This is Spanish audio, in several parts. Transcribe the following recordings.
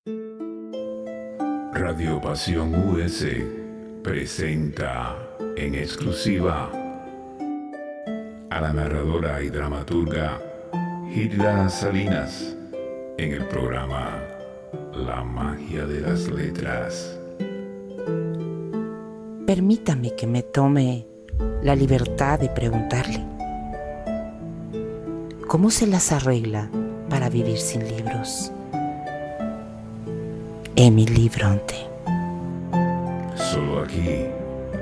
Radio Pasión US presenta en exclusiva a la narradora y dramaturga Hilda Salinas en el programa La Magia de las Letras. Permítame que me tome la libertad de preguntarle, ¿cómo se las arregla para vivir sin libros? Emily Bronte. Solo aquí,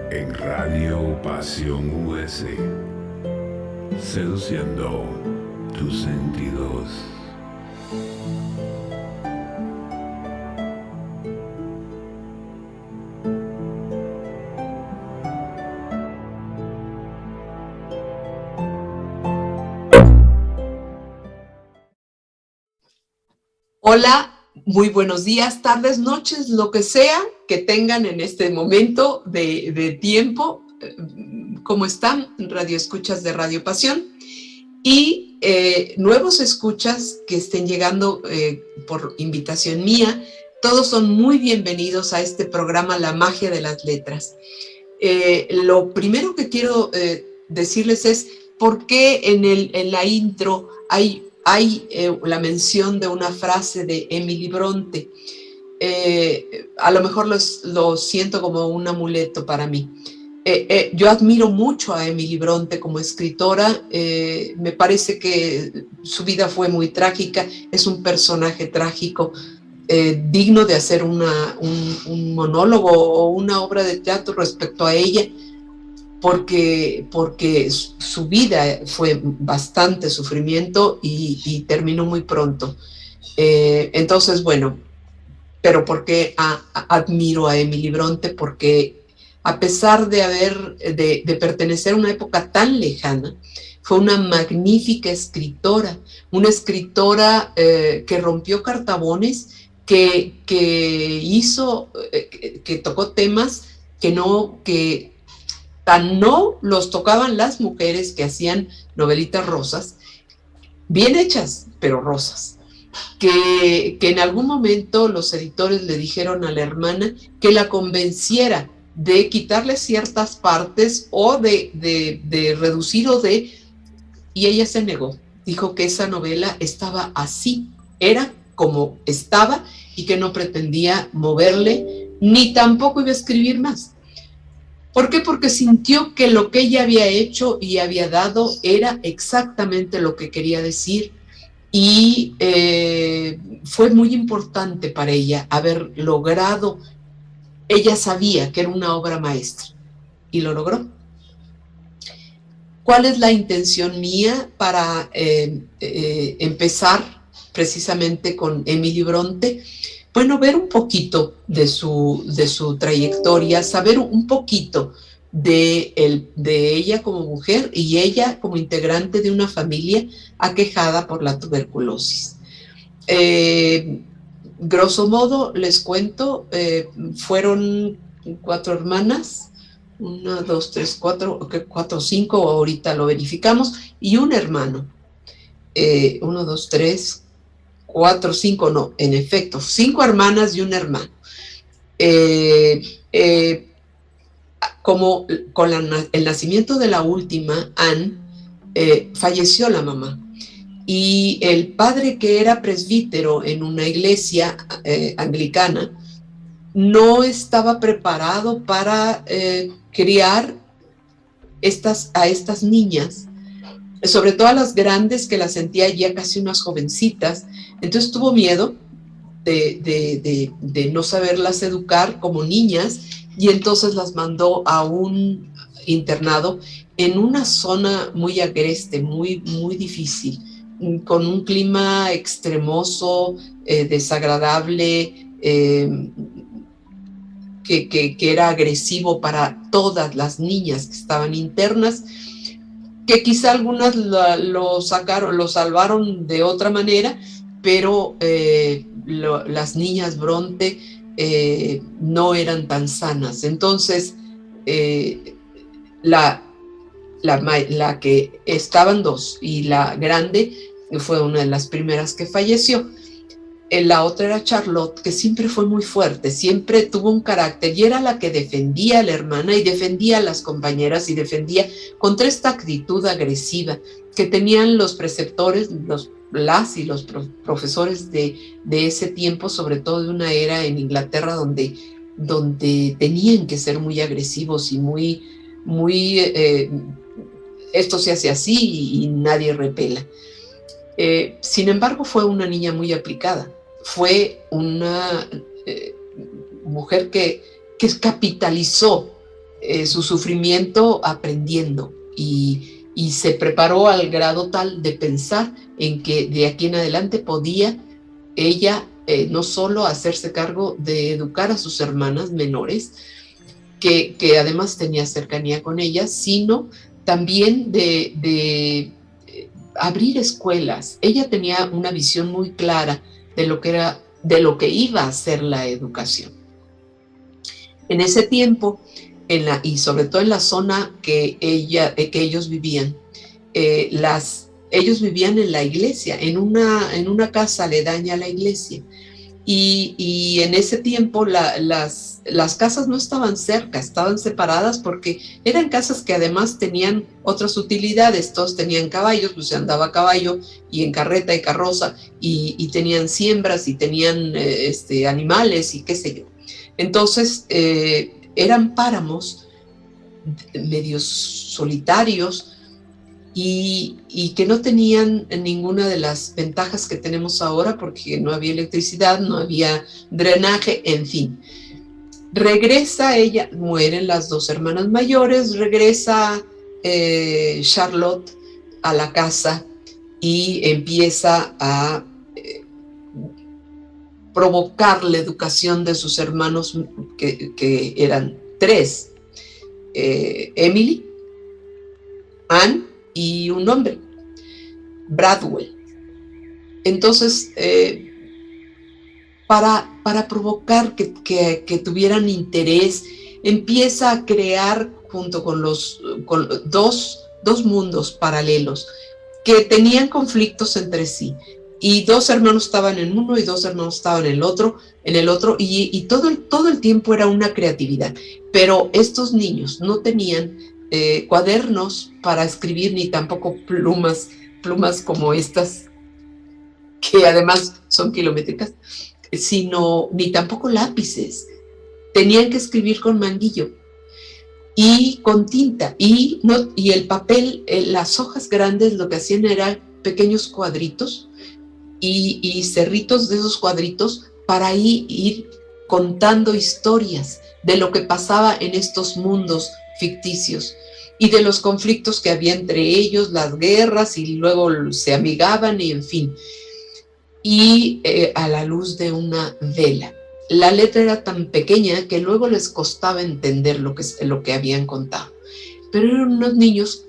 en Radio Pasión US, seduciendo tus sentidos. Hola, muy buenos días, tardes, noches, lo que sea que tengan en este momento de tiempo. ¿Cómo están? Radio Escuchas de Radio Pasión y nuevos escuchas que estén llegando por invitación mía. Todos son muy bienvenidos a este programa La Magia de las Letras. Lo primero que quiero decirles es por qué en la intro hay la mención de una frase de Emily Bronte. A lo mejor lo siento como un amuleto para mí. Yo admiro mucho a Emily Bronte como escritora. Me parece que su vida fue muy trágica. Es un personaje trágico, digno de hacer un monólogo o una obra de teatro respecto a ella, porque su vida fue bastante sufrimiento y terminó muy pronto. Entonces, bueno, pero ¿por qué admiro a Emily Bronte? Porque a pesar de pertenecer a una época tan lejana, fue una magnífica escritora, una escritora que rompió cartabones, que tocó temas que tan no los tocaban las mujeres que hacían novelitas rosas, bien hechas, pero rosas, que en algún momento los editores le dijeron a la hermana que la convenciera de quitarle ciertas partes o de reducir y ella se negó. Dijo que esa novela estaba así, era como estaba y que no pretendía moverle, ni tampoco iba a escribir más. ¿Por qué? Porque sintió que lo que ella había hecho y había dado era exactamente lo que quería decir, y fue muy importante para ella haber logrado. Ella sabía que era una obra maestra y lo logró. ¿Cuál es la intención mía para empezar precisamente con Emily Bronte? Bueno, ver un poquito de su trayectoria, saber un poquito de ella como mujer y ella como integrante de una familia aquejada por la tuberculosis. Grosso modo, les cuento, fueron 4 hermanas, 1, 2, 3, 4, 5, ahorita lo verificamos, y un hermano. 1, 2, 3, 4, 5, no, en efecto, 5 hermanas y un hermano. Como con el nacimiento de la última, Anne, falleció la mamá. Y el padre, que era presbítero en una iglesia anglicana, no estaba preparado para criar a estas niñas, sobre todo a las grandes, que las sentía ya casi unas jovencitas. Entonces tuvo miedo de no saberlas educar como niñas, y entonces las mandó a un internado en una zona muy agreste, muy, muy difícil, con un clima extremoso, desagradable, que era agresivo para todas las niñas que estaban internas, que quizá algunas lo salvaron de otra manera, pero las niñas Bronte no eran tan sanas. Entonces, la que estaban 2 y la grande fue una de las primeras que falleció. La otra era Charlotte, que siempre fue muy fuerte, siempre tuvo un carácter y era la que defendía a la hermana y defendía a las compañeras y defendía contra esta actitud agresiva que tenían los preceptores, los profesores de ese tiempo, sobre todo de una era en Inglaterra donde tenían que ser muy agresivos y esto se hace así y nadie repela. Sin embargo, fue una niña muy aplicada, fue una mujer que capitalizó su sufrimiento aprendiendo y se preparó al grado tal de pensar en que de aquí en adelante podía ella no solo hacerse cargo de educar a sus hermanas menores, que además tenía cercanía con ellas, sino también de abrir escuelas. Ella tenía una visión muy clara de lo que iba a ser la educación. En ese tiempo, y sobre todo en la zona que ellos vivían, ellos vivían en la iglesia, en una casa aledaña a la iglesia. Y en ese tiempo las casas no estaban cerca, estaban separadas porque eran casas que además tenían otras utilidades. Todos tenían caballos, pues se andaba a caballo y en carreta y carroza, y tenían siembras y tenían animales y qué sé yo. Entonces eran páramos medios solitarios y que no tenían ninguna de las ventajas que tenemos ahora, porque no había electricidad, no había drenaje, en fin. Regresa ella, mueren las dos hermanas mayores, regresa Charlotte a la casa y empieza a provocar la educación de sus hermanos, que eran tres: Emily, Anne y un hombre, Bradwell. Entonces, para provocar que tuvieran interés, empieza a crear junto con dos mundos paralelos que tenían conflictos entre sí. Y dos hermanos estaban en uno y dos hermanos estaban en el otro, y todo el tiempo era una creatividad. Pero estos niños no tenían cuadernos para escribir, ni tampoco plumas como estas, que además son kilométricas, ni tampoco lápices. Tenían que escribir con manguillo y con tinta, y el papel, las hojas grandes lo que hacían eran pequeños cuadritos y cerritos de esos cuadritos para ir contando historias de lo que pasaba en estos mundos ficticios y de los conflictos que había entre ellos, las guerras, y luego se amigaban, y en fin. Y a la luz de una vela. La letra era tan pequeña que luego les costaba entender lo que habían contado. Pero eran unos niños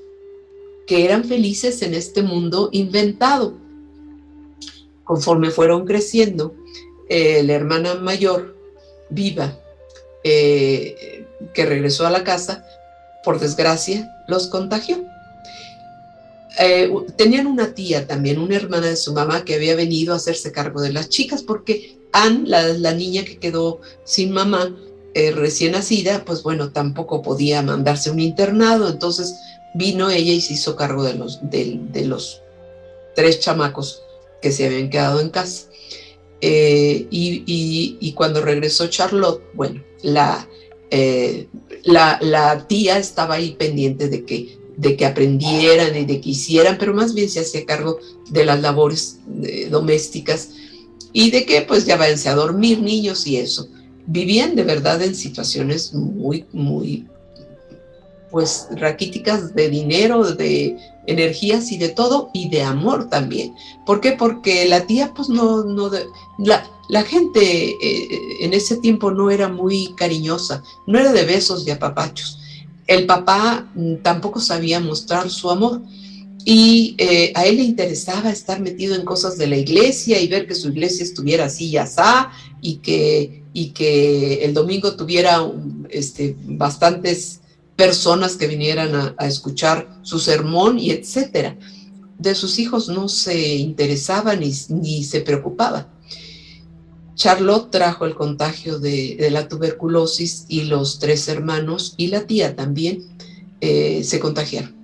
que eran felices en este mundo inventado. Conforme fueron creciendo, la hermana mayor, viva, que regresó a la casa, por desgracia, los contagió. Tenían una tía también, una hermana de su mamá, que había venido a hacerse cargo de las chicas, porque Anne, la niña que quedó sin mamá, recién nacida, pues bueno, tampoco podía mandarse a un internado. Entonces vino ella y se hizo cargo de los tres chamacos que se habían quedado en casa. Y cuando regresó Charlotte, bueno, la tía estaba ahí pendiente de que aprendieran y de que hicieran, pero más bien se hacía cargo de las labores domésticas y de que pues ya váyanse a dormir, niños, y eso. Vivían de verdad en situaciones muy, muy, pues raquíticas, de dinero, de energías y de todo, y de amor también. ¿Por qué? Porque la tía pues la gente en ese tiempo no era muy cariñosa, no era de besos y apapachos. El papá tampoco sabía mostrar su amor, y a él le interesaba estar metido en cosas de la iglesia y ver que su iglesia estuviera así y asá, y que el domingo tuviera bastantes personas que vinieran a escuchar su sermón y etcétera. De sus hijos no se interesaba ni se preocupaba. Charlotte trajo el contagio de la tuberculosis y los 3 hermanos y la tía también se contagiaron.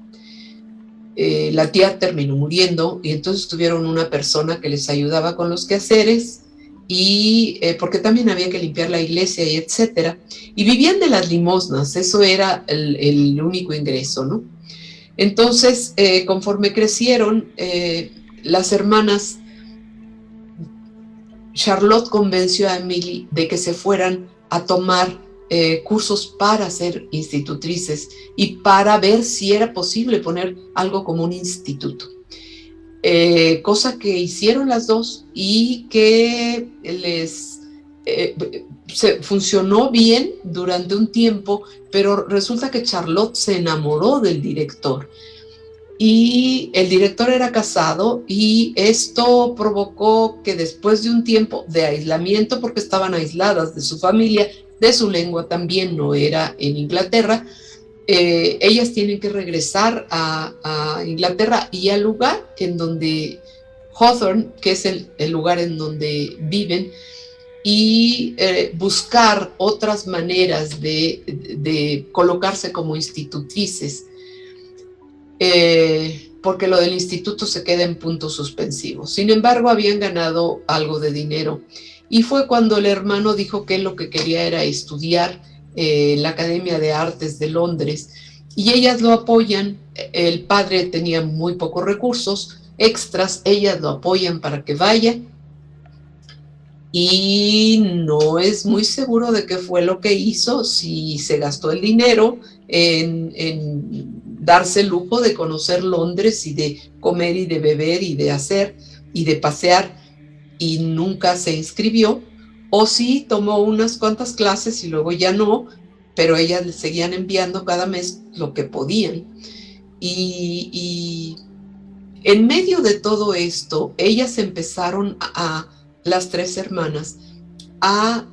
La tía terminó muriendo y entonces tuvieron una persona que les ayudaba con los quehaceres y porque también había que limpiar la iglesia y etcétera. Y vivían de las limosnas, eso era el único ingreso, ¿no? Entonces, conforme crecieron, las hermanas, Charlotte convenció a Emily de que se fueran a tomar cursos para ser institutrices y para ver si era posible poner algo como un instituto. Cosa que hicieron las dos y que funcionó bien durante un tiempo, pero resulta que Charlotte se enamoró del director. Y el director era casado y esto provocó que después de un tiempo de aislamiento, porque estaban aisladas de su familia, de su lengua también, no era en Inglaterra, ellas tienen que regresar a Inglaterra y al lugar en donde Hawthorne, que es el lugar en donde viven, y buscar otras maneras de colocarse como institutrices. Porque lo del instituto se queda en puntos suspensivos. Sin embargo, habían ganado algo de dinero y fue cuando el hermano dijo que lo que quería era estudiar la Academia de Artes de Londres y ellas lo apoyan. El padre tenía muy pocos recursos extras, ellas lo apoyan para que vaya y no es muy seguro de qué fue lo que hizo, si se gastó el dinero en darse el lujo de conocer Londres y de comer y de beber y de hacer y de pasear y nunca se inscribió, o sí tomó unas cuantas clases y luego ya no, pero ellas le seguían enviando cada mes lo que podían. Y en medio de todo esto, ellas empezaron las 3 hermanas, a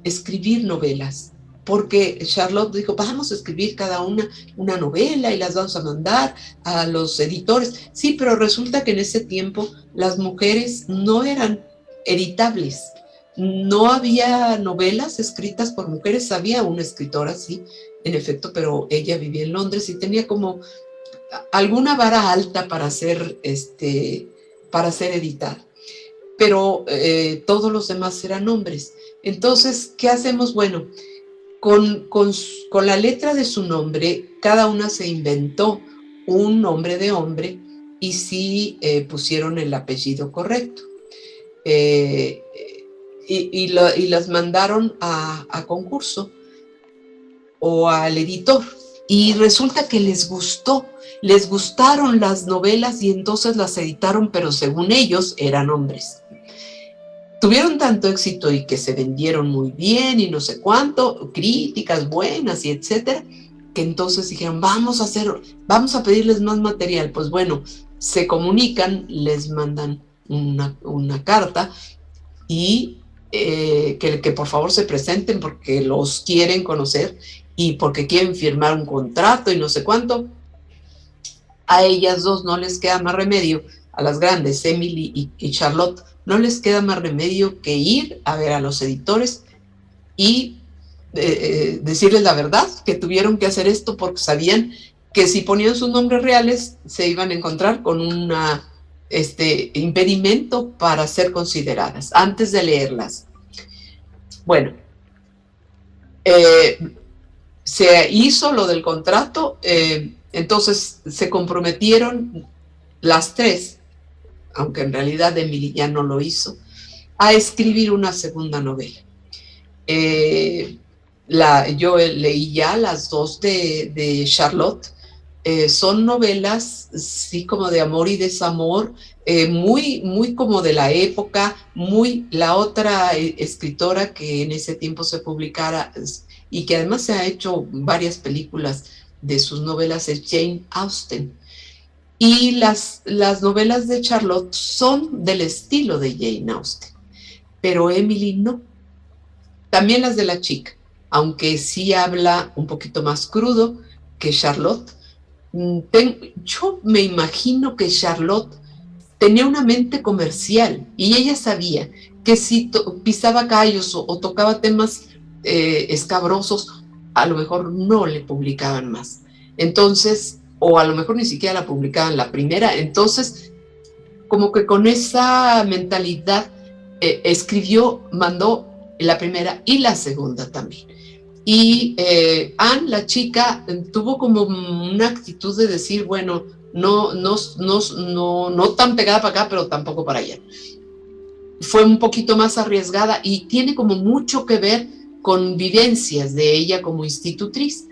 escribir novelas. Porque Charlotte dijo, vamos a escribir cada una novela y las vamos a mandar a los editores. Sí, pero resulta que en ese tiempo las mujeres no eran editables. No había novelas escritas por mujeres. Había una escritora, sí, en efecto, pero ella vivía en Londres y tenía como alguna vara alta para ser editada. Pero todos los demás eran hombres. Entonces, ¿qué hacemos? Bueno, con la letra de su nombre, cada una se inventó un nombre de hombre y sí pusieron el apellido correcto. Y las mandaron a concurso o al editor. Y resulta que les gustaron las novelas y entonces las editaron, pero según ellos eran hombres. Tuvieron tanto éxito y que se vendieron muy bien y no sé cuánto, críticas buenas y etcétera, que entonces dijeron, vamos a pedirles más material. Pues bueno, se comunican, les mandan una carta y que por favor se presenten porque los quieren conocer y porque quieren firmar un contrato y no sé cuánto. A ellas dos no les queda más remedio, a las grandes, Emily y Charlotte, no les queda más remedio que ir a ver a los editores y decirles la verdad, que tuvieron que hacer esto porque sabían que si ponían sus nombres reales se iban a encontrar con un impedimento para ser consideradas antes de leerlas. Bueno, se hizo lo del contrato, entonces se comprometieron las 3, aunque en realidad Emily ya no lo hizo, a escribir una segunda novela. Yo leí ya las 2 de Charlotte. Son novelas, sí, como de amor y desamor, muy, muy como de la época, la otra escritora que en ese tiempo se publicara y que además se ha hecho varias películas de sus novelas es Jane Austen. Y las novelas de Charlotte son del estilo de Jane Austen, pero Emily no. También las de la chica, aunque sí habla un poquito más crudo que Charlotte. Yo me imagino que Charlotte tenía una mente comercial y ella sabía que si pisaba callos o tocaba temas escabrosos, a lo mejor no le publicaban más. Entonces, o a lo mejor ni siquiera la publicaban la primera. Entonces, como que con esa mentalidad escribió, mandó la primera y la segunda también. Y Anne, la chica, tuvo como una actitud de decir, bueno, no tan pegada para acá, pero tampoco para allá. Fue un poquito más arriesgada y tiene como mucho que ver con vivencias de ella como institutriz,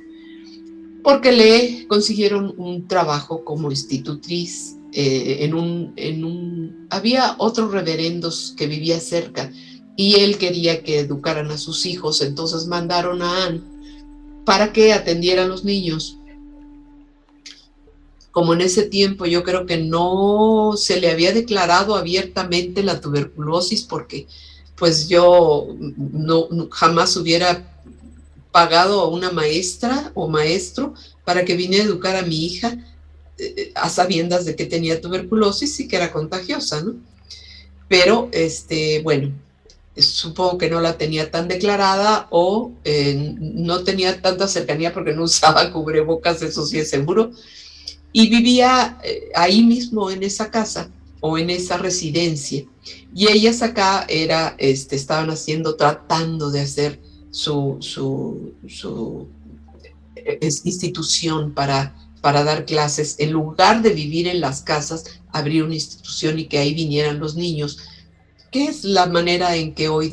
porque le consiguieron un trabajo como institutriz había otros reverendos que vivía cerca y él quería que educaran a sus hijos, entonces mandaron a Anne para que atendiera a los niños. Como en ese tiempo yo creo que no se le había declarado abiertamente la tuberculosis, porque pues yo jamás hubiera pagado a una maestra o maestro para que viniera a educar a mi hija a sabiendas de que tenía tuberculosis y que era contagiosa, ¿no? Pero, bueno, supongo que no la tenía tan declarada o no tenía tanta cercanía porque no usaba cubrebocas, eso sí es seguro, y vivía ahí mismo en esa casa o en esa residencia. Y ellas acá estaban tratando de hacer su institución para dar clases. En lugar de vivir en las casas, abrir una institución y que ahí vinieran los niños, que es la manera en que hoy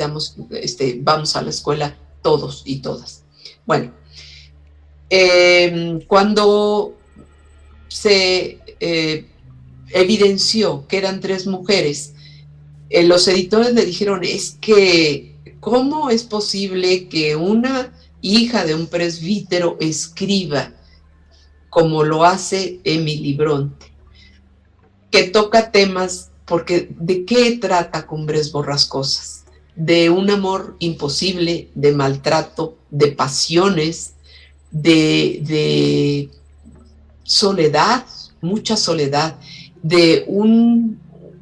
vamos a la escuela todos y todas. Bueno, cuando se evidenció que eran 3 mujeres, los editores le dijeron, es que, ¿cómo es posible que una hija de un presbítero escriba como lo hace Emily Bronte, que toca temas, porque ¿de qué trata Cumbres Borrascosas? De un amor imposible, de maltrato, de pasiones, de soledad, mucha soledad, de un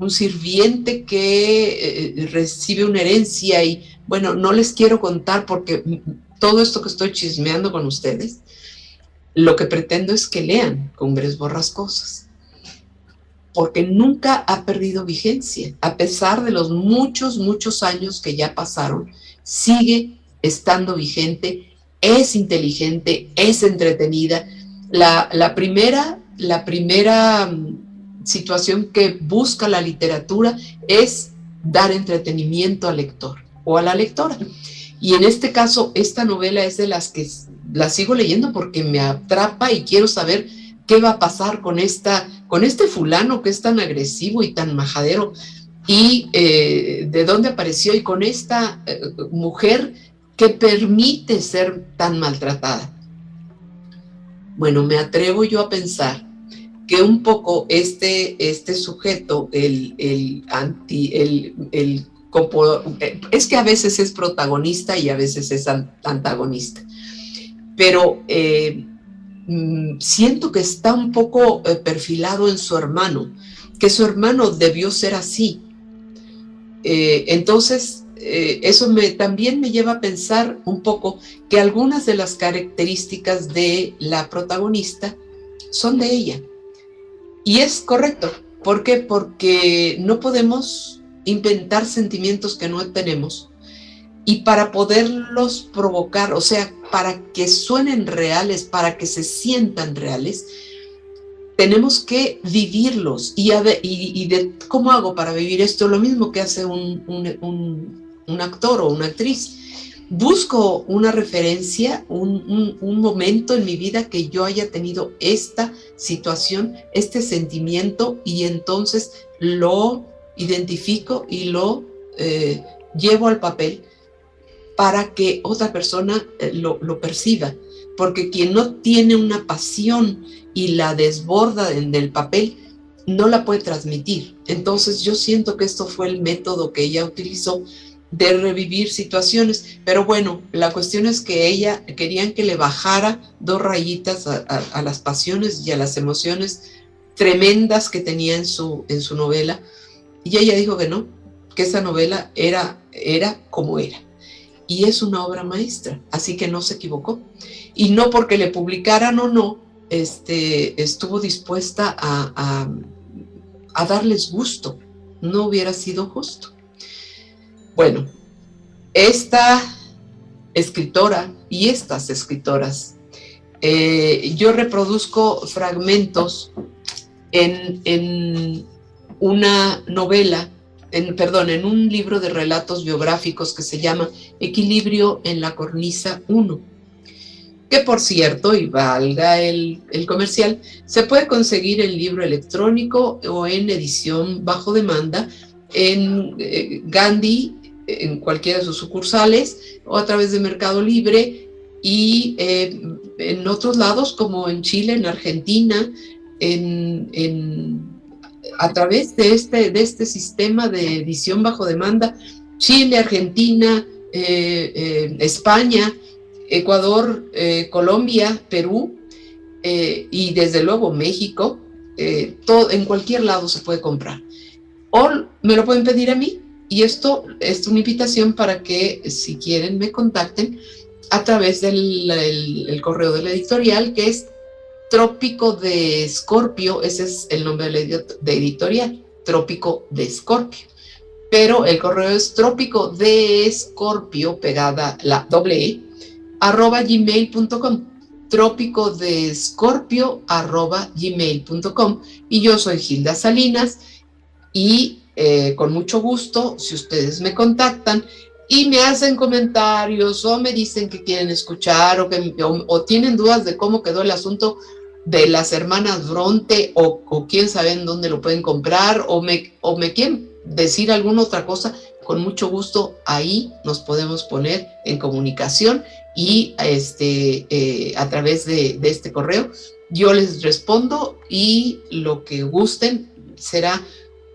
sirviente que recibe una herencia y, bueno, no les quiero contar porque todo esto que estoy chismeando con ustedes, lo que pretendo es que lean Cumbres Borrascosas, porque nunca ha perdido vigencia, a pesar de los muchos años que ya pasaron, sigue estando vigente, es inteligente, es entretenida. La primera situación que busca la literatura es dar entretenimiento al lector o a la lectora. Y en este caso, esta novela es de las que la sigo leyendo porque me atrapa y quiero saber qué va a pasar con este fulano que es tan agresivo y tan majadero, y de dónde apareció, y con esta mujer que permite ser tan maltratada. Bueno, me atrevo yo a pensar que un poco este sujeto, es que a veces es protagonista y a veces es antagonista, pero siento que está un poco perfilado en su hermano, que su hermano debió ser así. Entonces, eso también me lleva a pensar un poco que algunas de las características de la protagonista son de ella. Y es correcto. ¿Por qué? Porque no podemos inventar sentimientos que no tenemos, y para poderlos provocar, o sea, para que suenen reales, para que se sientan reales, tenemos que vivirlos. Y de cómo hago para vivir esto, lo mismo que hace un actor o una actriz. Busco una referencia, un momento en mi vida que yo haya tenido esta situación, este sentimiento, y entonces lo identifico y lo llevo al papel para que otra persona lo perciba. Porque quien no tiene una pasión y la desborda del papel, no la puede transmitir. Entonces yo siento que esto fue el método que ella utilizó de revivir situaciones. Pero bueno, la cuestión es que ella querían que le bajara 2 rayitas a las pasiones y a las emociones tremendas que tenía en su novela, y ella dijo que esa novela era como era. Y es una obra maestra, así que no se equivocó. Y no porque le publicaran o no, estuvo dispuesta a darles gusto. No hubiera sido justo. Bueno, esta escritora y estas escritoras, yo reproduzco fragmentos en una novela, en un libro de relatos biográficos que se llama Equilibrio en la cornisa 1, que por cierto, y valga el comercial, se puede conseguir en libro electrónico o en edición bajo demanda en Gandhi, en cualquiera de sus sucursales, o a través de Mercado Libre, y en otros lados como en Chile, en Argentina, a través de este sistema de edición bajo demanda, Chile, Argentina, España, Ecuador, Colombia, Perú, y desde luego México, en cualquier lado se puede comprar. O me lo pueden pedir a mí, y esto es una invitación para que, si quieren, me contacten a través del correo de la editorial, que es Trópico de Escorpio. Ese es el nombre de editorial, Trópico de Escorpio. Pero el correo es trópico de escorpio, pegada la @, @gmail.com. Trópico de Escorpio @gmail.com. Y yo soy Gilda Salinas, y con mucho gusto, si ustedes me contactan y me hacen comentarios o me dicen que quieren escuchar o tienen dudas de cómo quedó el asunto de las hermanas Bronte, o quién sabe en dónde lo pueden comprar, o me quieren decir alguna otra cosa, con mucho gusto ahí nos podemos poner en comunicación, y a través de este correo yo les respondo, y lo que gusten será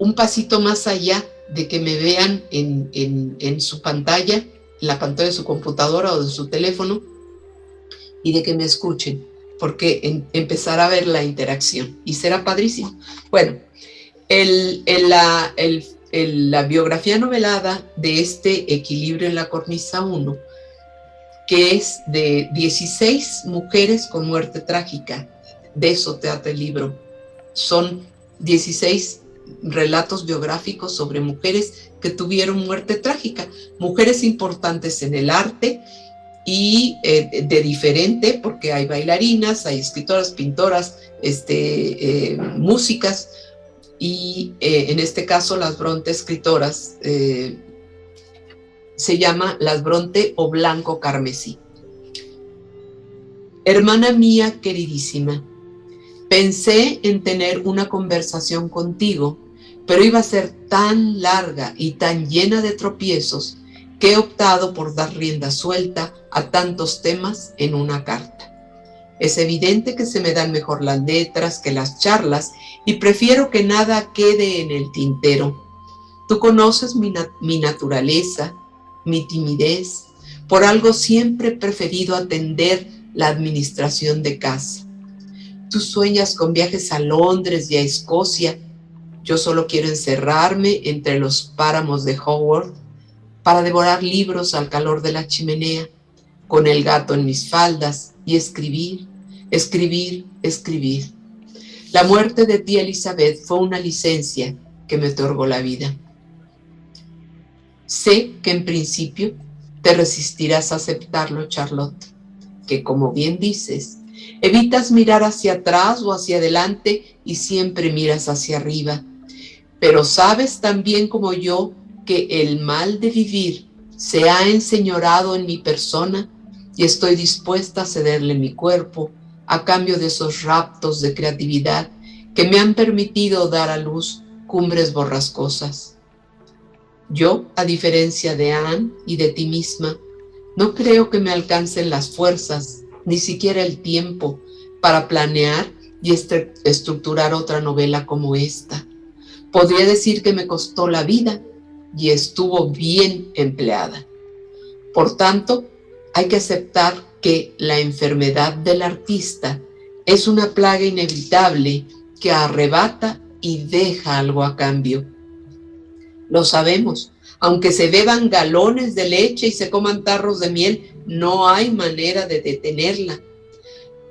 un pasito más allá de que me vean en su pantalla, en la pantalla de su computadora o de su teléfono, y de que me escuchen, porque empezará a ver la interacción y será padrísimo. Bueno, la biografía novelada de este Equilibrio en la cornisa 1, que es de 16 mujeres con muerte trágica, de eso trata el libro. Son 16 relatos biográficos sobre mujeres que tuvieron muerte trágica, mujeres importantes en el arte, y de diferente, porque hay bailarinas, hay escritoras, pintoras, músicas, y en este caso las Bronte escritoras se llama Las Bronte o Blanco Carmesí. Hermana mía queridísima, pensé en tener una conversación contigo, pero iba a ser tan larga y tan llena de tropiezos que he optado por dar rienda suelta a tantos temas en una carta. Es evidente que se me dan mejor las letras que las charlas, y prefiero que nada quede en el tintero. Tú conoces mi naturaleza, mi timidez. Por algo siempre he preferido atender la administración de casa. Tú sueñas con viajes a Londres y a Escocia. Yo solo quiero encerrarme entre los páramos de Howard para devorar libros al calor de la chimenea, con el gato en mis faldas, y escribir, escribir, escribir. La muerte de tía Elizabeth fue una licencia que me otorgó la vida. Sé que en principio te resistirás a aceptarlo, Charlotte, que como bien dices, evitas mirar hacia atrás o hacia adelante y siempre miras hacia arriba. Pero sabes tan bien como yo que el mal de vivir se ha enseñorado en mi persona, y estoy dispuesta a cederle mi cuerpo a cambio de esos raptos de creatividad que me han permitido dar a luz cumbres borrascosas. Yo, a diferencia de Anne y de ti misma, no creo que me alcancen las fuerzas, ni siquiera el tiempo, para planear y estructurar otra novela como esta. Podría decir que me costó la vida y estuvo bien empleada. Por tanto, hay que aceptar que la enfermedad del artista es una plaga inevitable que arrebata y deja algo a cambio. Lo sabemos, Aunque se beban galones de leche y se coman tarros de miel, no hay manera de detenerla.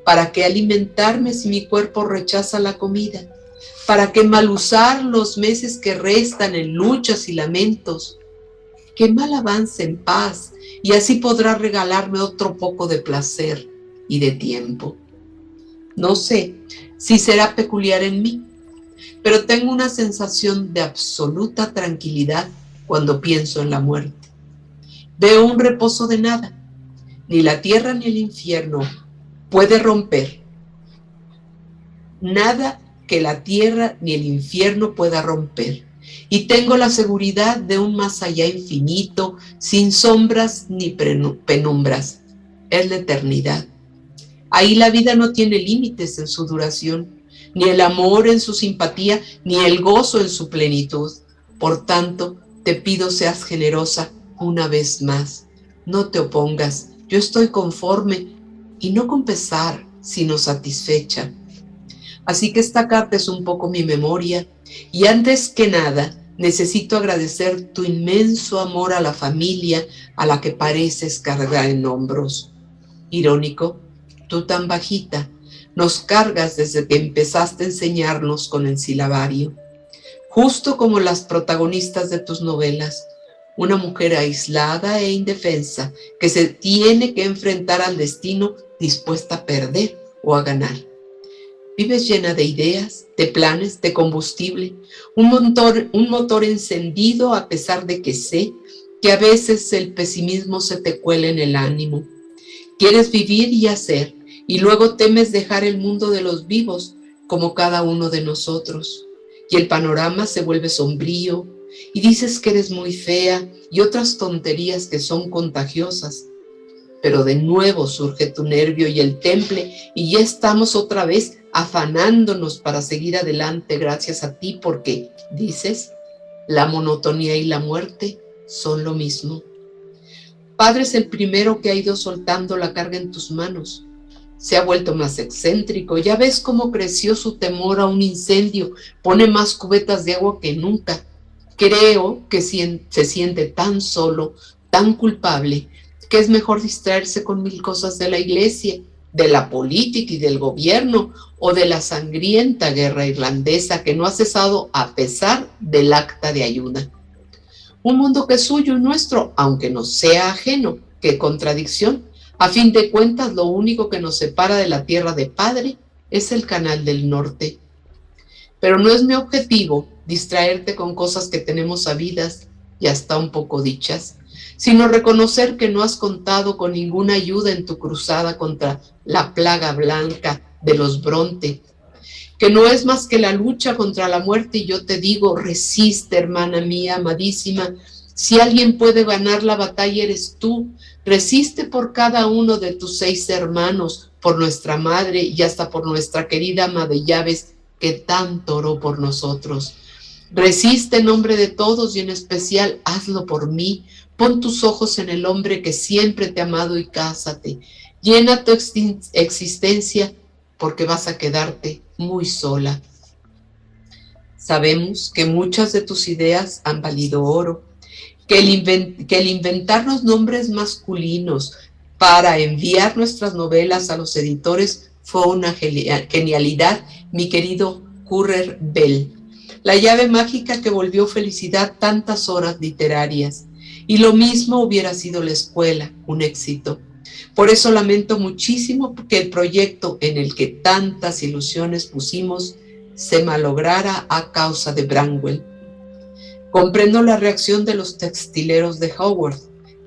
¿Para qué alimentarme si mi cuerpo rechaza la comida? ¿Para qué mal usar los meses que restan en luchas y lamentos? Que mal avance en paz, y así podrá regalarme otro poco de placer y de tiempo. No sé si será peculiar en mí, pero tengo una sensación de absoluta tranquilidad cuando pienso en la muerte. Veo un reposo de nada. Ni la tierra ni el infierno puede romper. Nada que la tierra ni el infierno pueda romper. Y tengo la seguridad de un más allá infinito, sin sombras ni penumbras. Es la eternidad. Ahí la vida no tiene límites en su duración, ni el amor en su simpatía, ni el gozo en su plenitud. Por tanto, te pido seas generosa una vez más. No te opongas, yo estoy conforme, y no con pesar, sino satisfecha. Así que esta carta es un poco mi memoria, y antes que nada, necesito agradecer tu inmenso amor a la familia a la que pareces cargar en hombros. Irónico, tú tan bajita, nos cargas desde que empezaste a enseñarnos con el silabario. Justo como las protagonistas de tus novelas, una mujer aislada e indefensa que se tiene que enfrentar al destino dispuesta a perder o a ganar. Vives llena de ideas, de planes, de combustible, un motor encendido a pesar de que sé que a veces el pesimismo se te cuela en el ánimo. Quieres vivir y hacer, y luego temes dejar el mundo de los vivos como cada uno de nosotros. Y el panorama se vuelve sombrío, y dices que eres muy fea y otras tonterías que son contagiosas. Pero de nuevo surge tu nervio y el temple, y ya estamos otra vez afanándonos para seguir adelante gracias a ti, porque, dices, la monotonía y la muerte son lo mismo. Padre es el primero que ha ido soltando la carga en tus manos. Se ha vuelto más excéntrico, ya ves cómo creció su temor a un incendio, pone más cubetas de agua que nunca. Creo que se siente tan solo, tan culpable, que es mejor distraerse con mil cosas de la iglesia, de la política y del gobierno, o de la sangrienta guerra irlandesa que no ha cesado a pesar del acta de ayuda. Un mundo que es suyo y nuestro, aunque nos sea ajeno. ¡Qué contradicción! A fin de cuentas, lo único que nos separa de la tierra de Padre es el Canal del Norte. Pero no es mi objetivo distraerte con cosas que tenemos sabidas y hasta un poco dichas, sino reconocer que no has contado con ninguna ayuda en tu cruzada contra la plaga blanca de los Bronte, que no es más que la lucha contra la muerte, y yo te digo, resiste, hermana mía, amadísima. Si alguien puede ganar la batalla, eres tú. Resiste por cada uno de tus 6 hermanos, por nuestra madre y hasta por nuestra querida ama de llaves que tanto oró por nosotros. Resiste en nombre de todos y en especial hazlo por mí. Pon tus ojos en el hombre que siempre te ha amado y cásate. Llena tu existencia porque vas a quedarte muy sola. Sabemos que muchas de tus ideas han valido oro, que el inventarnos nombres masculinos para enviar nuestras novelas a los editores fue una genialidad, mi querido Currer Bell. La llave mágica que volvió felicidad tantas horas literarias. Y lo mismo hubiera sido la escuela, un éxito. Por eso lamento muchísimo que el proyecto en el que tantas ilusiones pusimos se malograra a causa de Branwell. Comprendo la reacción de los textileros de Howard,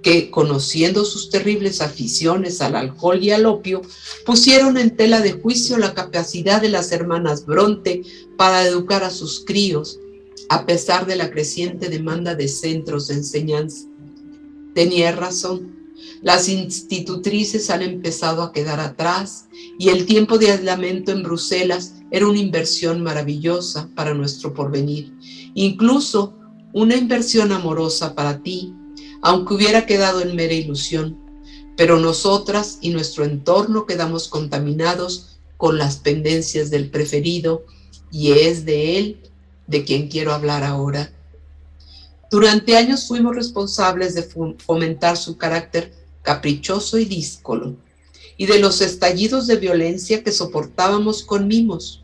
que, conociendo sus terribles aficiones al alcohol y al opio, pusieron en tela de juicio la capacidad de las hermanas Bronte para educar a sus críos, a pesar de la creciente demanda de centros de enseñanza. Tenía razón. Las institutrices han empezado a quedar atrás y el tiempo de aislamiento en Bruselas era una inversión maravillosa para nuestro porvenir, incluso una inversión amorosa para ti, aunque hubiera quedado en mera ilusión. Pero nosotras y nuestro entorno quedamos contaminados con las pendencias del preferido, y es de él de quien quiero hablar ahora. Durante años fuimos responsables de fomentar su carácter caprichoso y díscolo, y de los estallidos de violencia que soportábamos con mimos.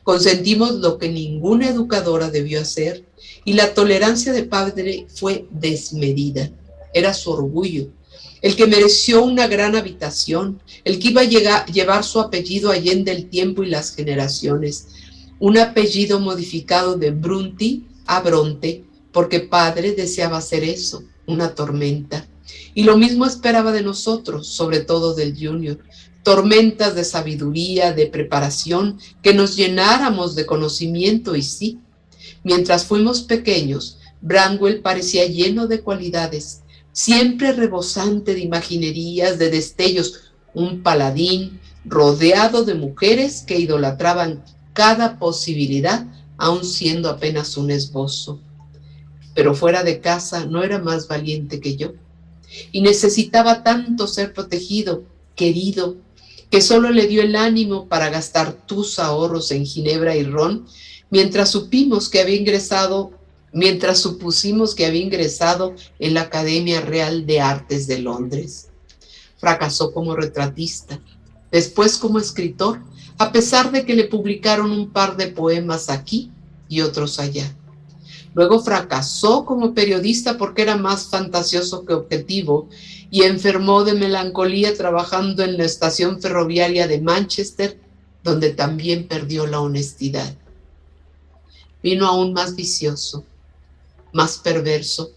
Consentimos lo que ninguna educadora debió hacer, y la tolerancia de padre fue desmedida. Era su orgullo, el que mereció una gran habitación, el que iba a llevar su apellido allende el tiempo y las generaciones, un apellido modificado de Brunti a Bronte, porque padre deseaba hacer eso, una tormenta. Y lo mismo esperaba de nosotros, sobre todo del Junior, tormentas de sabiduría, de preparación, que nos llenáramos de conocimiento. Y sí, mientras fuimos pequeños, Branwell parecía lleno de cualidades, siempre rebosante de imaginerías, de destellos, un paladín rodeado de mujeres que idolatraban cada posibilidad, aun siendo apenas un esbozo. Pero fuera de casa no era más valiente que yo, y necesitaba tanto ser protegido, querido, que solo le dio el ánimo para gastar tus ahorros en ginebra y ron, mientras supusimos que había ingresado en la Academia Real de Artes de Londres. Fracasó como retratista, después como escritor, a pesar de que le publicaron un par de poemas aquí y otros allá. Luego fracasó como periodista porque era más fantasioso que objetivo y enfermó de melancolía trabajando en la estación ferroviaria de Manchester, donde también perdió la honestidad. Vino aún más vicioso, más perverso,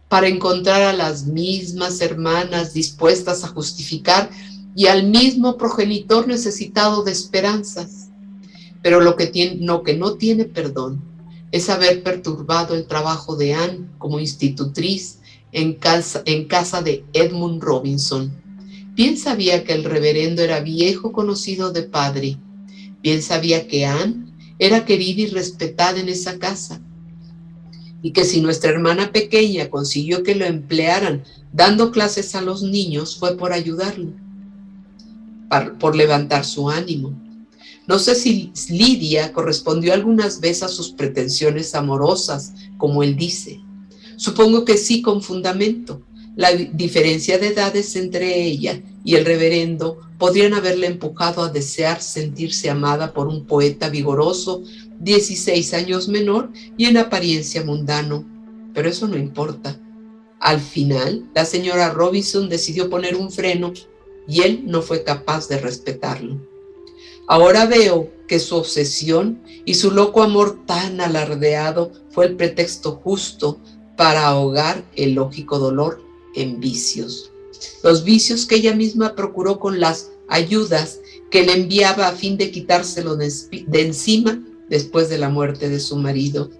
para encontrar a las mismas hermanas dispuestas a justificar y al mismo progenitor necesitado de esperanzas. Pero lo que no tiene perdón es haber perturbado el trabajo de Anne como institutriz en casa de Edmund Robinson. Bien sabía que el reverendo era viejo conocido de padre. Bien sabía que Anne era querida y respetada en esa casa. Y que si nuestra hermana pequeña consiguió que lo emplearan dando clases a los niños, fue por ayudarlo, por levantar su ánimo. No sé si Lidia correspondió algunas veces a sus pretensiones amorosas, como él dice. Supongo que sí, con fundamento. La diferencia de edades entre ella y el reverendo podrían haberle empujado a desear sentirse amada por un poeta vigoroso, 16 años menor y en apariencia mundano. Pero eso no importa. Al final, la señora Robinson decidió poner un freno y él no fue capaz de respetarlo. Ahora veo que su obsesión y su loco amor tan alardeado fue el pretexto justo para ahogar el lógico dolor en vicios. Los vicios que ella misma procuró con las ayudas que le enviaba a fin de quitárselo de encima después de la muerte de su marido.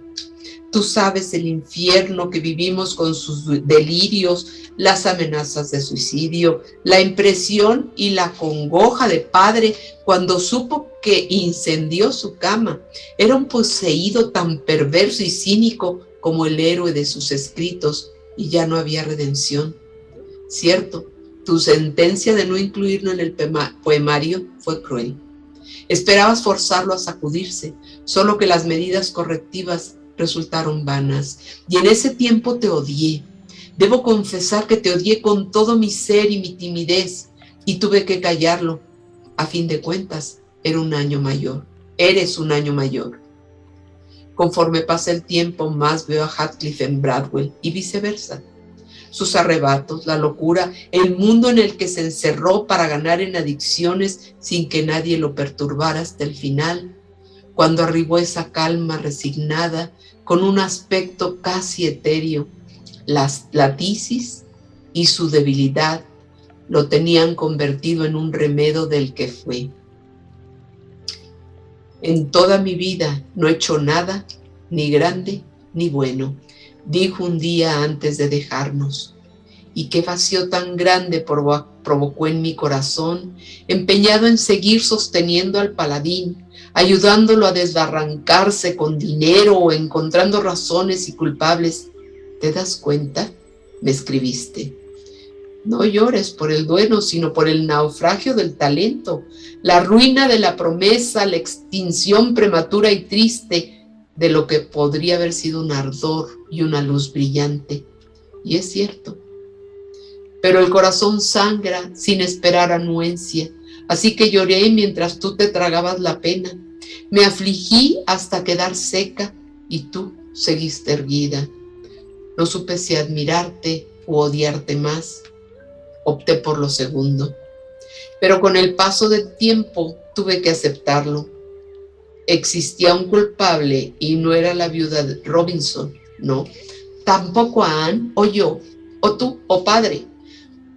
Tú sabes el infierno que vivimos con sus delirios, las amenazas de suicidio, la impresión y la congoja de padre cuando supo que incendió su cama. Era un poseído tan perverso y cínico como el héroe de sus escritos, y ya no había redención. Cierto, tu sentencia de no incluirlo en el poemario fue cruel. Esperabas forzarlo a sacudirse, solo que las medidas correctivas resultaron vanas, y en ese tiempo te odié. Debo confesar que te odié con todo mi ser y mi timidez, y tuve que callarlo. A fin de cuentas, eres un año mayor. Conforme pasa el tiempo, más veo a Heathcliff en Branwell y viceversa. Sus arrebatos, la locura, el mundo en el que se encerró para ganar en adicciones sin que nadie lo perturbara hasta el final, cuando arribó esa calma resignada con un aspecto casi etéreo. La tisis y su debilidad lo tenían convertido en un remedio del que fue. En toda mi vida no he hecho nada, ni grande ni bueno, dijo un día antes de dejarnos. Y qué vacío tan grande provocó en mi corazón, empeñado en seguir sosteniendo al paladín, ayudándolo a desbarrancarse con dinero o encontrando razones y culpables. ¿Te das cuenta?, me escribiste. No llores por el duelo, sino por el naufragio del talento, la ruina de la promesa, la extinción prematura y triste de lo que podría haber sido un ardor y una luz brillante. Y es cierto. Pero el corazón sangra sin esperar anuencia, así que lloré mientras tú te tragabas la pena. Me afligí hasta quedar seca y tú seguiste erguida. No supe si admirarte u odiarte más. Opté por lo segundo. Pero con el paso del tiempo tuve que aceptarlo. Existía un culpable y no era la viuda de Robinson, no. Tampoco a Anne o yo, o tú o padre.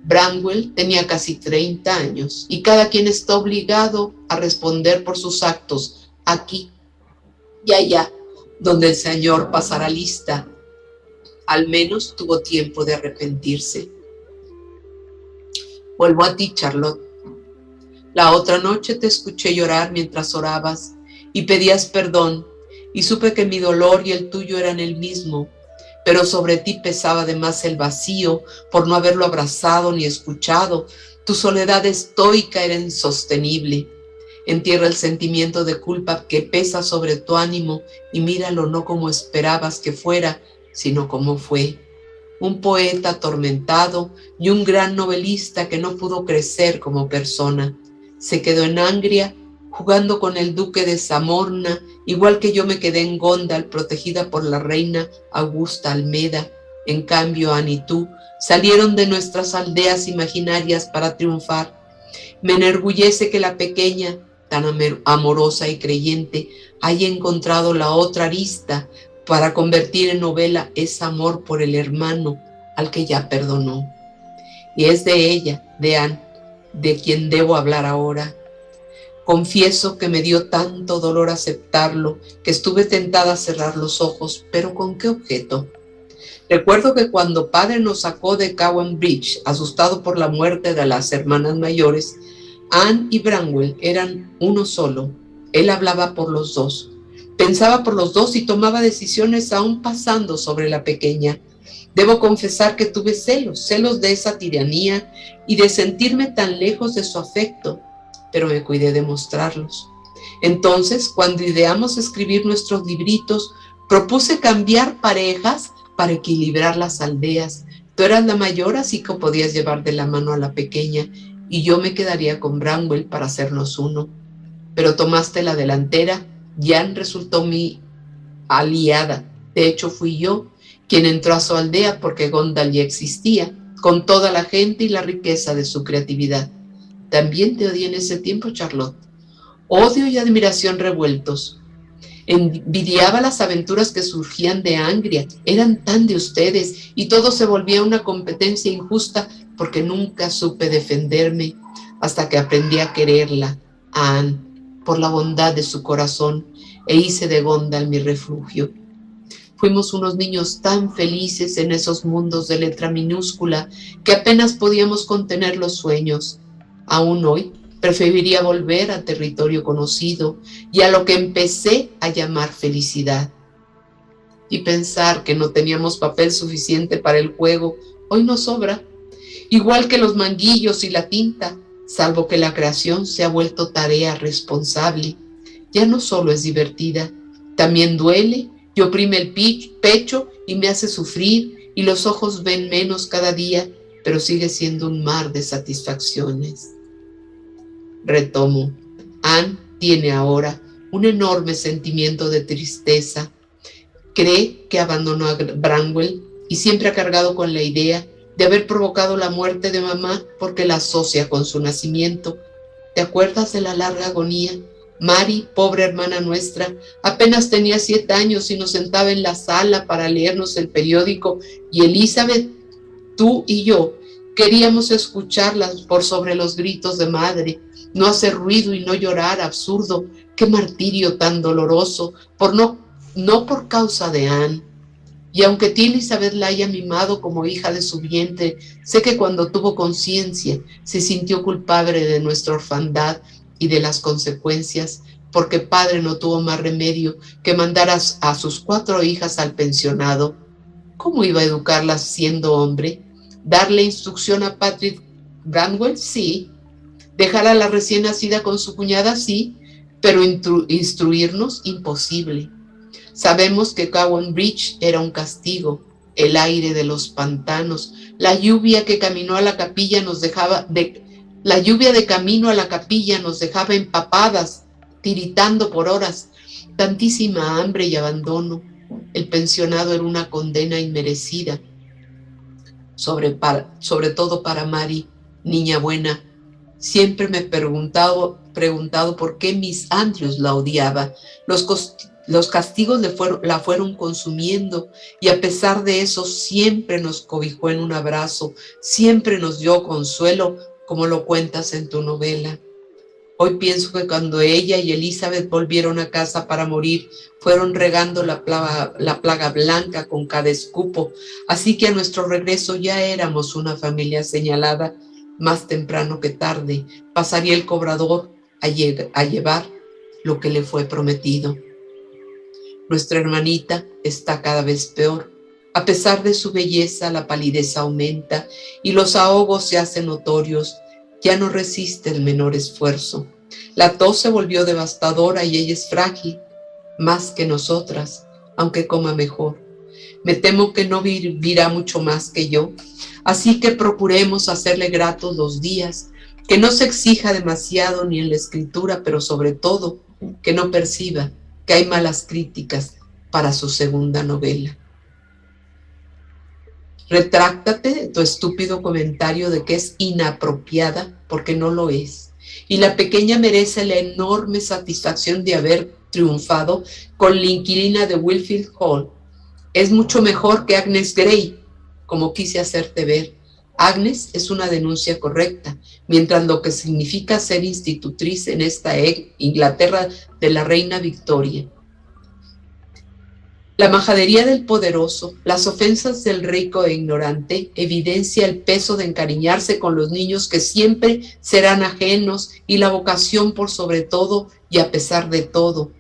Branwell tenía casi 30 años y cada quien está obligado a responder por sus actos aquí y allá, donde el Señor pasará lista. Al menos tuvo tiempo de arrepentirse. Vuelvo a ti, Charlotte. La otra noche te escuché llorar mientras orabas y pedías perdón, y supe que mi dolor y el tuyo eran el mismo, pero sobre ti pesaba además el vacío por no haberlo abrazado ni escuchado. Tu soledad estoica era insostenible. Entierra el sentimiento de culpa que pesa sobre tu ánimo y míralo no como esperabas que fuera, sino como fue. Un poeta atormentado y un gran novelista que no pudo crecer como persona. Se quedó en Angria jugando con el duque de Zamorna, igual que yo me quedé en Gondal protegida por la reina Augusta Almeda. En cambio, Anne y tú salieron de nuestras aldeas imaginarias para triunfar. Me enorgullece que la pequeña, tan amorosa y creyente, haya encontrado la otra arista para convertir en novela ese amor por el hermano al que ya perdonó. Y es de ella, de Anne, de quien debo hablar ahora. Confieso que me dio tanto dolor aceptarlo que estuve tentada a cerrar los ojos, pero ¿con qué objeto? Recuerdo que cuando padre nos sacó de Cowan Bridge, asustado por la muerte de las hermanas mayores, Anne y Branwell eran uno solo. Él hablaba por los dos, pensaba por los dos y tomaba decisiones aún pasando sobre la pequeña. Debo confesar que tuve celos de esa tiranía y de sentirme tan lejos de su afecto, pero me cuidé de mostrarlos. Entonces, cuando ideamos escribir nuestros libritos, propuse cambiar parejas para equilibrar las aldeas. Tú eras la mayor, así que podías llevar de la mano a la pequeña, y yo me quedaría con Branwell para hacernos uno. Pero tomaste la delantera. Jan resultó mi aliada. De hecho, fui yo quien entró a su aldea porque Gondal ya existía, con toda la gente y la riqueza de su creatividad. También te odié en ese tiempo, Charlotte. Odio y admiración revueltos. Envidiaba las aventuras que surgían de Angria. Eran tan de ustedes y todo se volvía una competencia injusta porque nunca supe defenderme hasta que aprendí a quererla, a Anne, por la bondad de su corazón, e hice de Gondal mi refugio. Fuimos unos niños tan felices en esos mundos de letra minúscula que apenas podíamos contener los sueños. Aún hoy preferiría volver a territorio conocido y a lo que empecé a llamar felicidad. Y pensar que no teníamos papel suficiente para el juego hoy nos sobra, igual que los manguillos y la tinta, salvo que la creación se ha vuelto tarea responsable. Ya no solo es divertida, también duele y oprime el pecho y me hace sufrir, y los ojos ven menos cada día, pero sigue siendo un mar de satisfacciones. Retomo. Anne tiene ahora un enorme sentimiento de tristeza. Cree que abandonó a Branwell y siempre ha cargado con la idea de haber provocado la muerte de mamá porque la asocia con su nacimiento. ¿Te acuerdas de la larga agonía? Mary, pobre hermana nuestra, apenas tenía 7 años y nos sentaba en la sala para leernos el periódico, y Elizabeth, tú y yo queríamos escucharlas por sobre los gritos de madre, no hacer ruido y no llorar, absurdo. Qué martirio tan doloroso, no por causa de Anne. Y aunque tía Elizabeth la haya mimado como hija de su vientre, sé que cuando tuvo conciencia se sintió culpable de nuestra orfandad y de las consecuencias, porque padre no tuvo más remedio que mandar a sus 4 hijas al pensionado. ¿Cómo iba a educarlas siendo hombre? ¿Darle instrucción a Patrick Branwell? Sí. ¿Dejar a la recién nacida con su cuñada? Sí. Pero instruirnos, imposible. Sabemos que Cowan Bridge era un castigo, el aire de los pantanos, la lluvia que caminó a la capilla nos dejaba la lluvia de camino a la capilla nos dejaba empapadas, tiritando por horas, tantísima hambre y abandono. El pensionado era una condena inmerecida, sobre todo para Mary, niña buena. Siempre me he preguntado por qué Miss Andrews la odiaba. Los castigos la fueron consumiendo y a pesar de eso siempre nos cobijó en un abrazo, siempre nos dio consuelo, como lo cuentas en tu novela. Hoy pienso que cuando ella y Elizabeth volvieron a casa para morir, fueron regando la plaga blanca con cada escupo, así que a nuestro regreso ya éramos una familia señalada. Más temprano que tarde pasaría el cobrador a llevar lo que le fue prometido. Nuestra hermanita está cada vez peor. A pesar de su belleza, la palidez aumenta y los ahogos se hacen notorios. Ya no resiste el menor esfuerzo. La tos se volvió devastadora y ella es frágil, más que nosotras, aunque coma mejor. Me temo que no vivirá mucho más que yo, así que procuremos hacerle gratos los días, que no se exija demasiado ni en la escritura, pero sobre todo que no perciba que hay malas críticas para su segunda novela. Retráctate de tu estúpido comentario de que es inapropiada, porque no lo es. Y la pequeña merece la enorme satisfacción de haber triunfado con la inquilina de Wilfield Hall. Es mucho mejor que Agnes Grey, como quise hacerte ver. Agnes es una denuncia correcta, mientras lo que significa ser institutriz en esta Inglaterra de la reina Victoria. La majadería del poderoso, las ofensas del rico e ignorante, evidencia el peso de encariñarse con los niños que siempre serán ajenos y la vocación por sobre todo y a pesar de todo.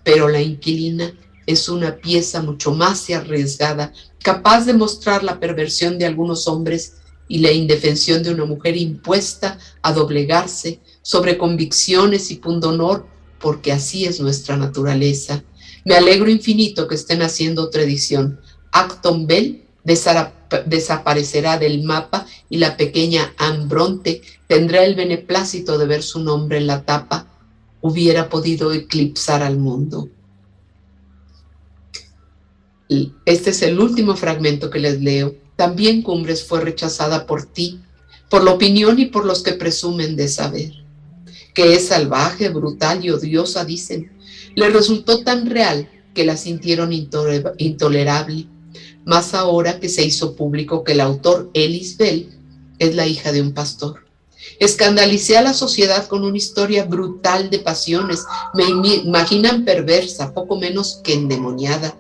Pero la inquilina es una pieza mucho más arriesgada, capaz de mostrar la perversión de algunos hombres y la indefensión de una mujer impuesta a doblegarse sobre convicciones y pundonor, porque así es nuestra naturaleza. Me alegro infinito que estén haciendo otra edición. Acton Bell desaparecerá del mapa y la pequeña Anne Bronte tendrá el beneplácito de ver su nombre en la tapa. Hubiera podido eclipsar al mundo. Este es el último fragmento que les leo. También Cumbres fue rechazada por ti, por la opinión y por los que presumen de saber. Que es salvaje, brutal y odiosa, dicen. Le resultó tan real que la sintieron intolerable, más ahora que se hizo público que el autor Ellis Bell es la hija de un pastor. Escandalicé a la sociedad con una historia brutal de pasiones. Me imaginan perversa, poco menos que endemoniada.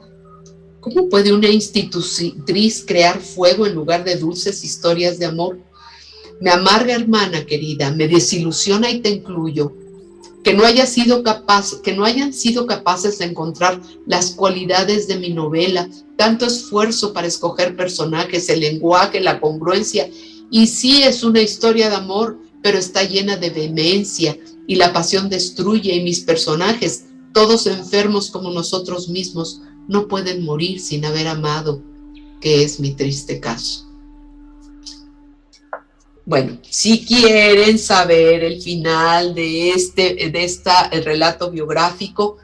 ¿Cómo puede una institutriz crear fuego en lugar de dulces historias de amor? Me amarga, hermana querida, me desilusiona y te incluyo. Que no hayan sido capaces de encontrar las cualidades de mi novela, tanto esfuerzo para escoger personajes, el lenguaje, la congruencia. Y sí es una historia de amor, pero está llena de vehemencia y la pasión destruye y mis personajes, todos enfermos como nosotros mismos, no pueden morir sin haber amado, que es mi triste caso. Bueno, si quieren saber el final de el relato biográfico,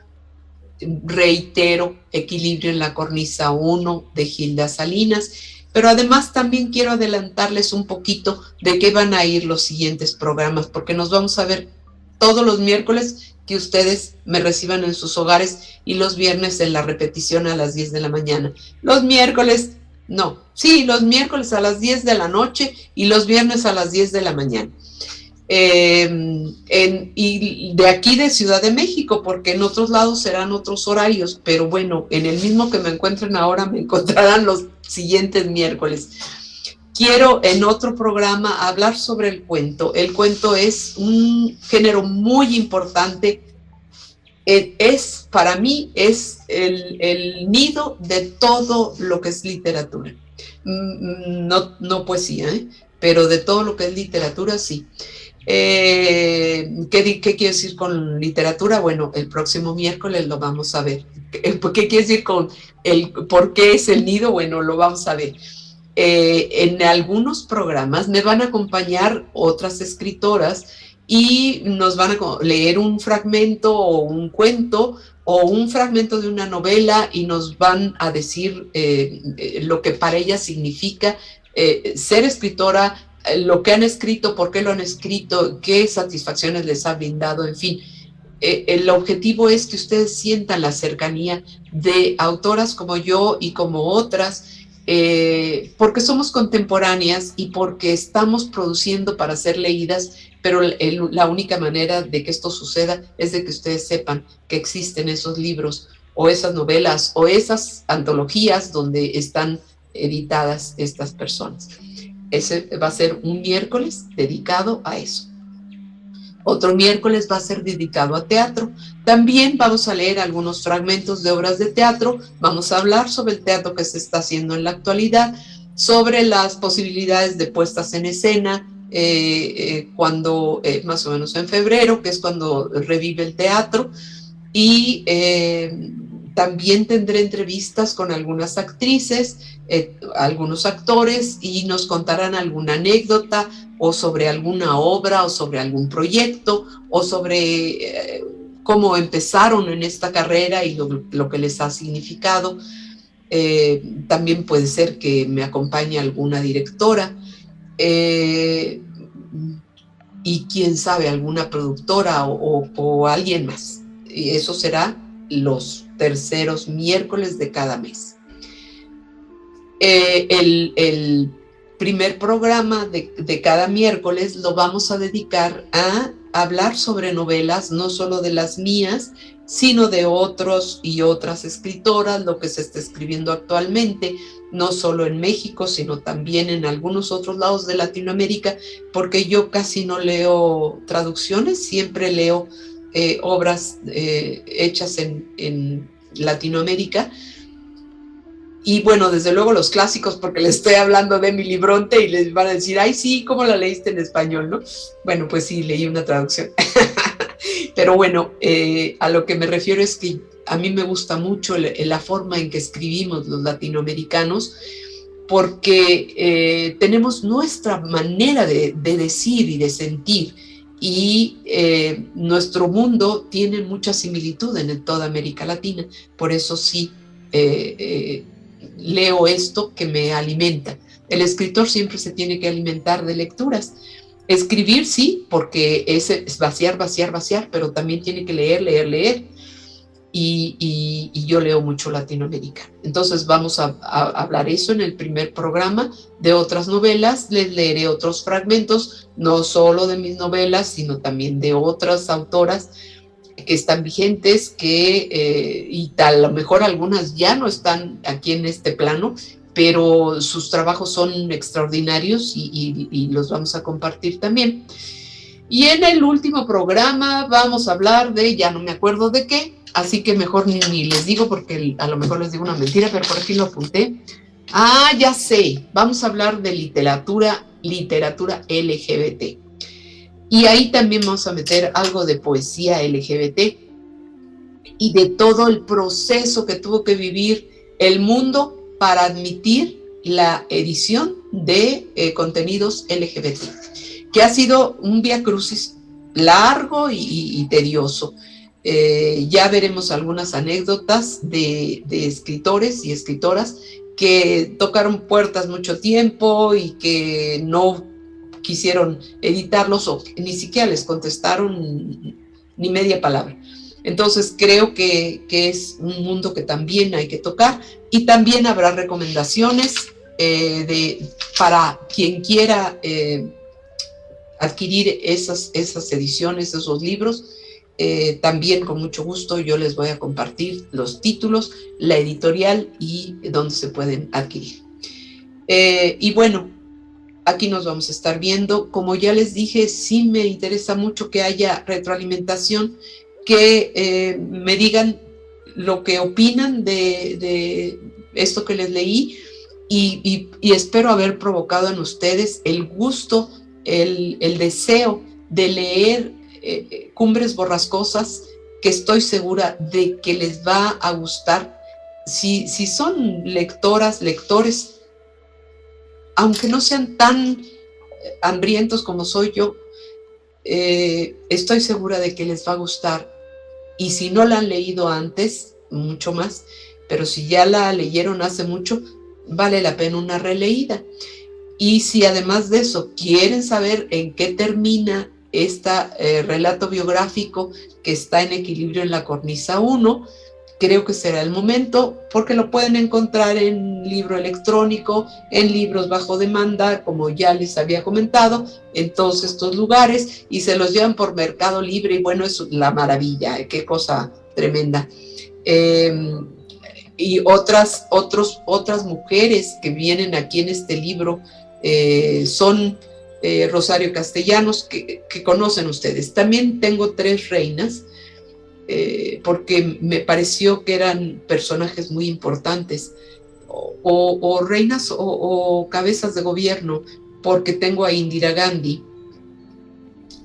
reitero, Equilibrio en la cornisa 1 de Gilda Salinas, pero además también quiero adelantarles un poquito de qué van a ir los siguientes programas, porque nos vamos a ver todos los miércoles, que ustedes me reciban en sus hogares, y los viernes en la repetición a las 10 de la mañana. Los miércoles a las 10 de la noche y los viernes a las 10 de la mañana. Y de aquí de Ciudad de México, porque en otros lados serán otros horarios, pero bueno, en el mismo que me encuentren ahora me encontrarán los siguientes miércoles. Quiero en otro programa hablar sobre el cuento. El cuento es un género muy importante. Para mí es el nido de todo lo que es literatura. No poesía, pero de todo lo que es literatura, sí. ¿Qué quiere decir con literatura? Bueno, el próximo miércoles lo vamos a ver. ¿Qué quiere decir con el por qué es el nido? Bueno, lo vamos a ver. En algunos programas me van a acompañar otras escritoras y nos van a leer un fragmento o un cuento o un fragmento de una novela y nos van a decir lo que para ellas significa ser escritora, lo que han escrito, por qué lo han escrito, qué satisfacciones les ha brindado, en fin. El objetivo es que ustedes sientan la cercanía de autoras como yo y como otras, porque somos contemporáneas y porque estamos produciendo para ser leídas, pero la única manera de que esto suceda es de que ustedes sepan que existen esos libros o esas novelas o esas antologías donde están editadas estas personas. Ese va a ser un miércoles dedicado a eso. Otro miércoles va a ser dedicado a teatro. También vamos a leer algunos fragmentos de obras de teatro. Vamos a hablar sobre el teatro que se está haciendo en la actualidad, sobre las posibilidades de puestas en escena, cuando más o menos en febrero, que es cuando revive el teatro. Y también tendré entrevistas con algunas actrices, algunos actores, y nos contarán alguna anécdota o sobre alguna obra o sobre algún proyecto o sobre cómo empezaron en esta carrera y lo que les ha significado. También puede ser que me acompañe alguna directora y quién sabe, alguna productora o alguien más. Y eso será los terceros miércoles de cada mes. El primer programa de cada miércoles lo vamos a dedicar a hablar sobre novelas, no solo de las mías, sino de otros y otras escritoras, lo que se está escribiendo actualmente, no solo en México, sino también en algunos otros lados de Latinoamérica, porque yo casi no leo traducciones, siempre leo obras hechas en Latinoamérica. Y bueno, desde luego los clásicos, porque les estoy hablando de Emily Bronte y les van a decir, ay, sí, ¿cómo la leíste en español, no? Bueno, pues sí, leí una traducción. Pero bueno, a lo que me refiero es que a mí me gusta mucho la forma en que escribimos los latinoamericanos, porque tenemos nuestra manera de decir y de sentir, y nuestro mundo tiene mucha similitud en toda América Latina. Por eso sí, leo esto que me alimenta. El escritor siempre se tiene que alimentar de lecturas. Escribir sí, porque es vaciar, pero también tiene que leer. Y yo leo mucho latinoamericano. Entonces vamos a hablar eso en el primer programa. De otras novelas, les leeré otros fragmentos, no solo de mis novelas, sino también de otras autoras que están vigentes, y a lo mejor algunas ya no están aquí en este plano, pero sus trabajos son extraordinarios y los vamos a compartir también. Y en el último programa vamos a hablar de, ya no me acuerdo de qué, así que mejor ni les digo, porque a lo mejor les digo una mentira, pero por aquí lo apunté. Ah, ya sé, vamos a hablar de literatura LGBT. Y ahí también vamos a meter algo de poesía LGBT y de todo el proceso que tuvo que vivir el mundo para admitir la edición de contenidos LGBT, que ha sido un viacrucis largo y tedioso. Ya veremos algunas anécdotas de escritores y escritoras que tocaron puertas mucho tiempo y que no quisieron editarlos o ni siquiera les contestaron ni media palabra. Entonces creo que es un mundo que también hay que tocar, y también habrá recomendaciones para quien quiera adquirir esas ediciones, esos libros. También con mucho gusto yo les voy a compartir los títulos, la editorial y dónde se pueden adquirir. Y bueno, aquí nos vamos a estar viendo. Como ya les dije, sí me interesa mucho que haya retroalimentación, que me digan lo que opinan de esto que les leí, y espero haber provocado en ustedes el gusto, el deseo de leer Cumbres Borrascosas, que estoy segura de que les va a gustar. Si son lectoras, lectores, aunque no sean tan hambrientos como soy yo, estoy segura de que les va a gustar. Y si no la han leído antes, mucho más, pero si ya la leyeron hace mucho, vale la pena una releída. Y si además de eso quieren saber en qué termina este relato biográfico que está en Equilibrio en la Cornisa 1, creo que será el momento, porque lo pueden encontrar en libro electrónico, en libros bajo demanda, como ya les había comentado, en todos estos lugares, y se los llevan por Mercado Libre, y bueno, es la maravilla, qué cosa tremenda. Y otras mujeres que vienen aquí en este libro son Rosario Castellanos, que conocen ustedes. También tengo 3 reinas, porque me pareció que eran personajes muy importantes, o reinas o cabezas de gobierno, porque tengo a Indira Gandhi,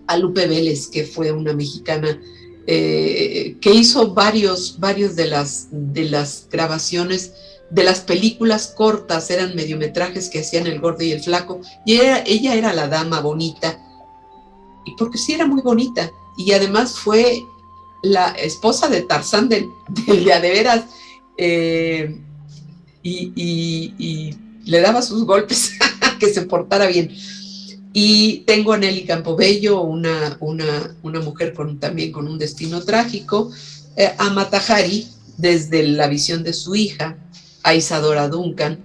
a Lupe Vélez, que fue una mexicana que hizo varios de las grabaciones de las películas cortas, eran mediometrajes que hacían El Gordo y el Flaco, y ella era la dama bonita, y porque sí era muy bonita, y además fue la esposa de Tarzán del de a de veras, y le daba sus golpes que se portara bien. Y tengo a Nelly Campobello, una mujer también con un destino trágico, a Mata Hari desde la visión de su hija, a Isadora Duncan,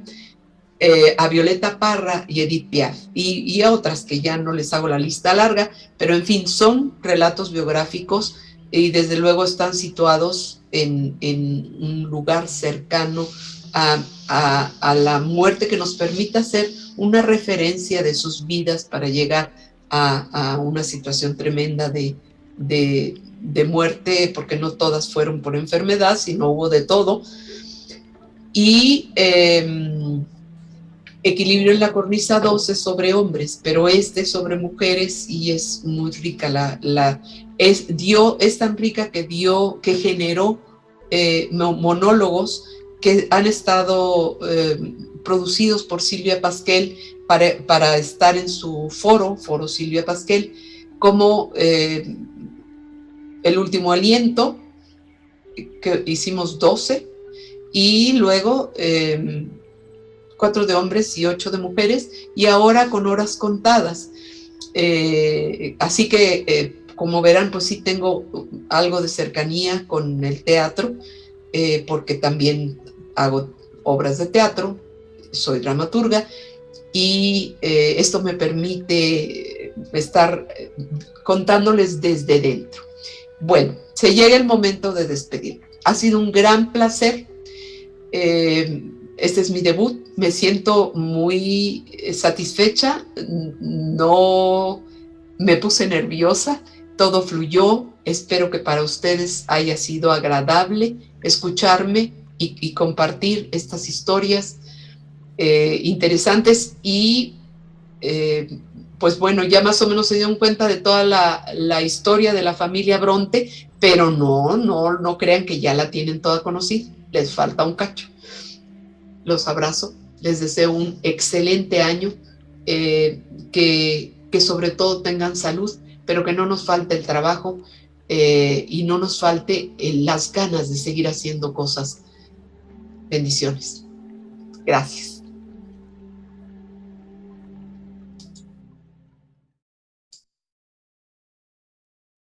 a Violeta Parra y Edith Piaf, y a otras que ya no les hago la lista larga, pero en fin, son relatos biográficos y desde luego están situados en un lugar cercano a la muerte, que nos permita hacer una referencia de sus vidas para llegar a una situación tremenda de muerte, porque no todas fueron por enfermedad, sino hubo de todo. Y Equilibrio en la Cornisa 2 es sobre hombres, pero este es sobre mujeres y es muy rica. Es tan rica que generó monólogos que han estado producidos por Silvia Pasquel para estar en su foro Silvia Pasquel, como El Último Aliento, que hicimos 12, y luego 4 de hombres y 8 de mujeres, y ahora con Horas Contadas. Así que, como verán, pues sí tengo algo de cercanía con el teatro, porque también hago obras de teatro, soy dramaturga, y esto me permite estar contándoles desde dentro. Bueno, se llega el momento de despedir. Ha sido un gran placer. Este es mi debut. Me siento muy satisfecha. No me puse nerviosa. Todo fluyó. Espero que para ustedes haya sido agradable escucharme y compartir estas historias interesantes. Y pues bueno, ya más o menos se dieron cuenta de toda la historia de la familia Bronte, pero no crean que ya la tienen toda conocida. Les falta un cacho. Los abrazo, les deseo un excelente año, que sobre todo tengan salud, pero que no nos falte el trabajo y no nos falte las ganas de seguir haciendo cosas. Bendiciones. Gracias.